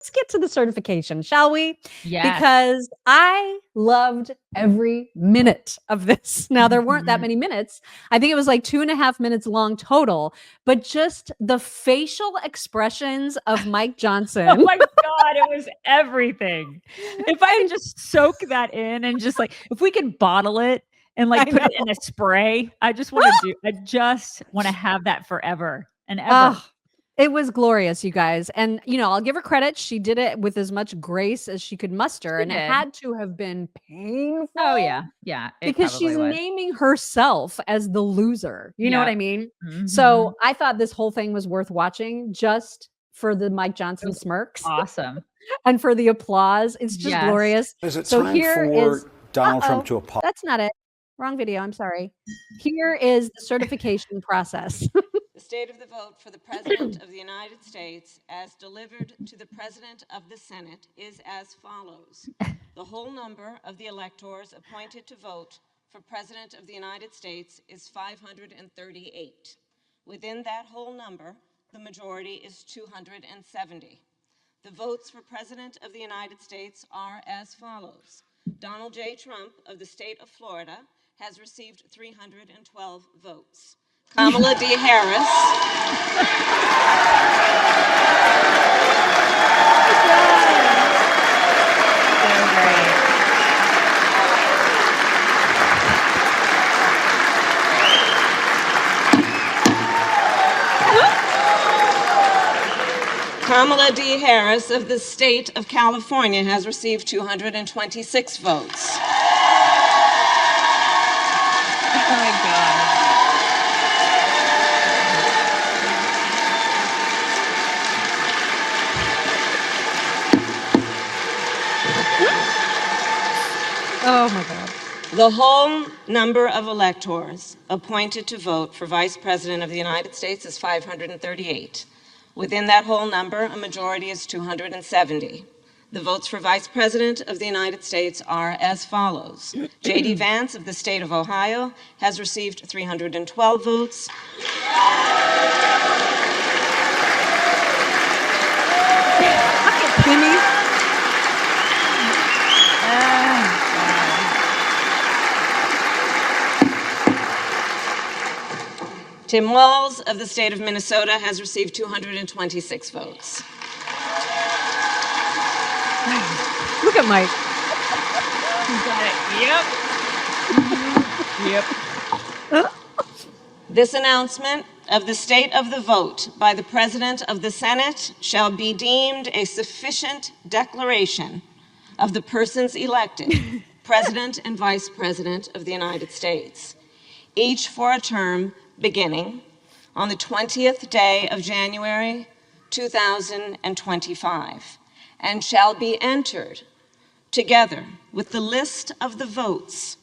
let's get to the certification, shall we? Yes. Because I loved every minute of this. Now, there weren't that many minutes. I think it was like 2.5 minutes long total, but just the facial expressions of Mike Oh Johnson. my God, it was everything. If I could just soak that in and just like, if we could bottle it and I like put know. it in a spray, I just want to have that forever and ever. Oh, it was glorious, you guys. And, I'll give her credit. She did it with as much grace as she could muster. She And it did. had to have been painful. Oh yeah. Yeah, it Because she's probably was. naming herself as the loser. You know what Yeah. I mean? Mhm. So I thought this whole thing was worth watching just for the Mike It Johnson was smirks awesome. and for the applause. It's just Yes. glorious. Is it So time here is, for Donald Trump uh-oh, to apologize? that's not it. Wrong video. I'm sorry. Here is the certification process. The state of the vote for the President of the United States, as delivered to the President of the Senate, is as follows. The whole number of the electors appointed to vote for President of the United States is 538. Within that whole number, the majority is 270. The votes for President of the United States are as follows. Donald J. Trump of the state of Florida has received 312 votes. Kamala D. Harris. So great. Kamala D. Harris of the state of California has received 226 votes. Oh my God. Oh my God. The whole number of electors appointed to vote for Vice President of the United States is 538. Within that whole number, a majority is 270. The votes for Vice President of the United States are as follows. J.D. Vance of the state of Ohio has received 312 votes. Timmy. Tim Walz of the state of Minnesota has received 226 votes. Look at Mike. Yep. This announcement of the state of the vote by the President of the Senate shall be deemed a sufficient declaration of the persons elected President and Vice President of the United States, each for a term beginning on the 20th day of January 2025, and shall be entered together with the list of the votes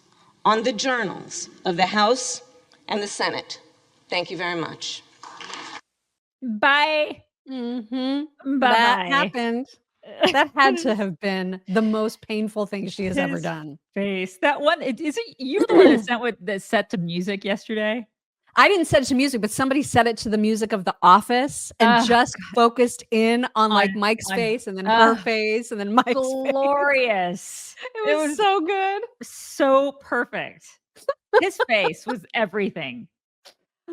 on the journals of the House and the Senate. Thank you very much. Bye. Mm-hmm. Bye-bye. That happened. That had to have been the most painful thing she has ever His done. face. That one, is it you were the one that sent with the set to music yesterday? I didn't set it to music, but somebody set it to the music of The Office and just focused in on like Mike's face and then her face and then Mike's face. Glorious. It was so good. So perfect. His face was everything.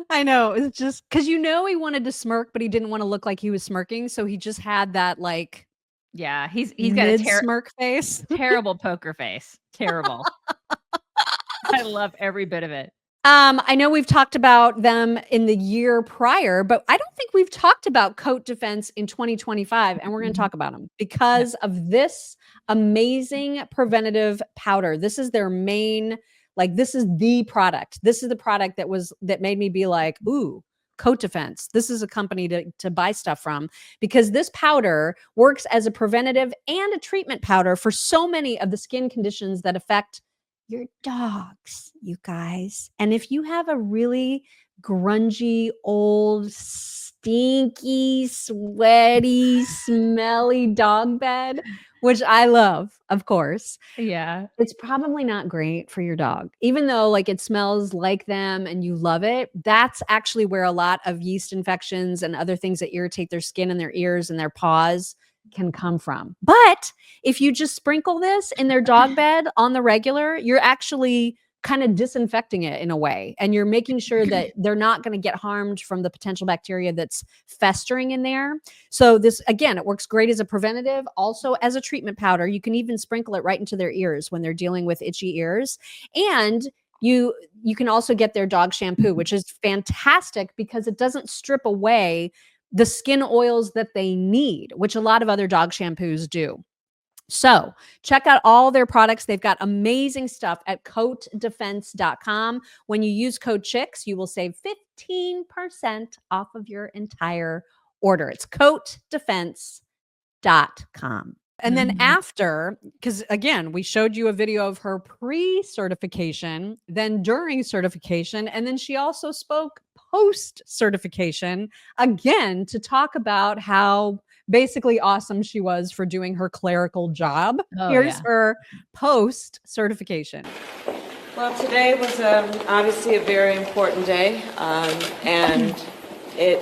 I know. It was just because he wanted to smirk, but he didn't want to look like he was smirking. So he just had that like, yeah, he's got a smirk face. Terrible poker face. Terrible. I love every bit of it. I know we've talked about them in the year prior, but I don't think we've talked about coat defense in 2025, and we're going to talk about them because of this amazing preventative powder. This is their main, this is the product. This is the product that made me be like, ooh, coat defense. This is a company to buy stuff from because this powder works as a preventative and a treatment powder for so many of the skin conditions that affect your dogs, you guys. And if you have a really grungy, old, stinky, sweaty, smelly dog bed, which I love, of course. Yeah. It's probably not great for your dog. Even though it smells like them and you love it, that's actually where a lot of yeast infections and other things that irritate their skin and their ears and their paws can come from. But if you just sprinkle this in their dog bed on the regular, you're actually kind of disinfecting it in a way. And you're making sure that they're not going to get harmed from the potential bacteria that's festering in there. So this, again, it works great as a preventative, also as a treatment powder. You can even sprinkle it right into their ears when they're dealing with itchy ears. And you can also get their dog shampoo, which is fantastic because it doesn't strip away the skin oils that they need, which a lot of other dog shampoos do. So check out all their products. They've got amazing stuff at coatdefense.com. When you use code CHICKS, you will save 15% off of your entire order. It's coatdefense.com. And then after, because again, we showed you a video of her pre-certification, then during certification, and then she also spoke post-certification again to talk about how basically awesome she was for doing her clerical job. Here's her post-certification. Well, today was obviously a very important day, and it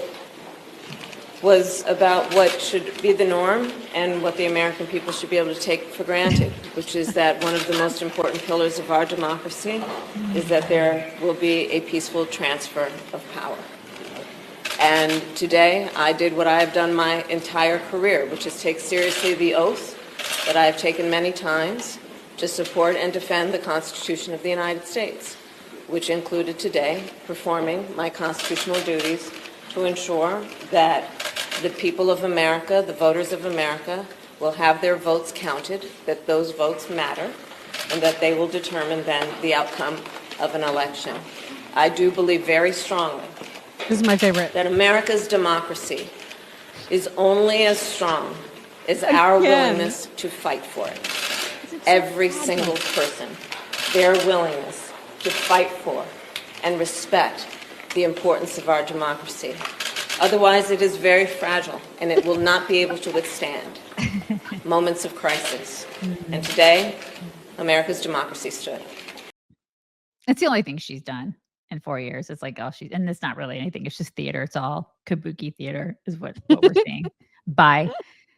was about what should be the norm and what the American people should be able to take for granted, which is that one of the most important pillars of our democracy is that there will be a peaceful transfer of power. And today I did what I have done my entire career, which is take seriously the oath that I have taken many times to support and defend the Constitution of the United States, which included today performing my constitutional duties to ensure that the people of America, the voters of America, will have their votes counted, that those votes matter, and that they will determine then the outcome of an election. I do believe very strongly This is my favorite. that America's democracy is only as strong as our willingness to fight for it. Every single person, their willingness to fight for and respect the importance of our democracy. Otherwise, it is very fragile, and it will not be able to withstand moments of crisis. And today, America's democracy stood. It's the only thing she's done in 4 years. It's like, and it's not really anything. It's just theater. It's all kabuki theater is what we're seeing. Bye.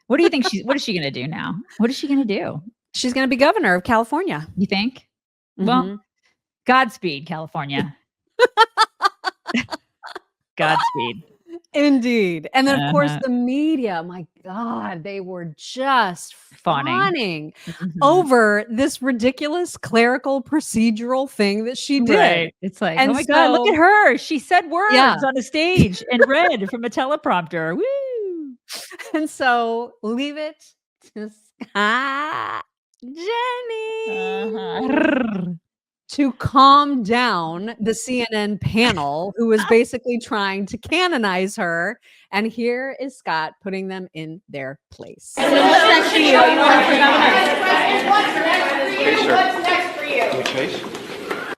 What do you think what is she going to do now? What is she going to do? She's going to be governor of California. You think? Well, Godspeed, California. Godspeed. Indeed. And then, of course, the media, my God, they were just fawning over this ridiculous clerical procedural thing that she did. Right. It's like, oh my God, look at her. She said words on a stage and read from a teleprompter. Woo! And so leave it to Jenny to calm down the CNN panel who was basically trying to canonize her. And here is Scott putting them in their place. What's next for you? What's next for you?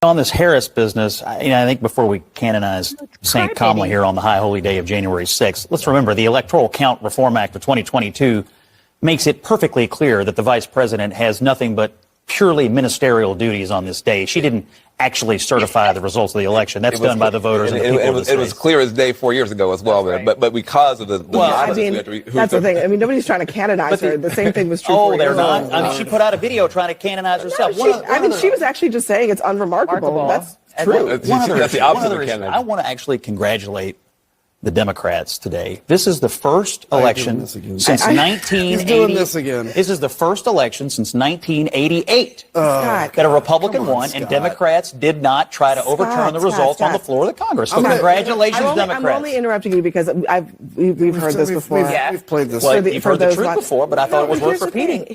On this Harris business, I think before we canonize St. Kamala here on the high holy day of January 6th, let's remember the Electoral Count Reform Act of 2022 makes it perfectly clear that the vice president has nothing but purely ministerial duties on this day. She didn't actually certify the results of the election. That's done by the voters and the people. It was clear as day 4 years ago as well, but because of the I mean, that's the thing. I mean, nobody's trying to canonize her. The same thing was true. Oh, they're not. I mean, she put out a video trying to canonize herself. No, she was actually just saying it's unremarkable. That's true. That's the opposite of canonizing. I want to actually congratulate the Democrats today. This is the first election since 1980. He's doing this again. This is the first election since 1988 Scott, that a Republican won, and Democrats did not try to overturn the results on the floor of the Congress. So congratulations, Democrats. I'm only interrupting you because we've heard this before. We've played this. Well, you've heard the truth before, but I thought it was worth repeating.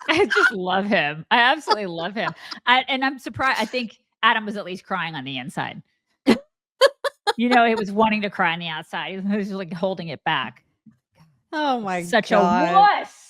I just love him. I absolutely love him. And I'm surprised. I think Adam was at least crying on the inside. He was wanting to cry on the outside. He was like holding it back. Oh my God. Such a wuss.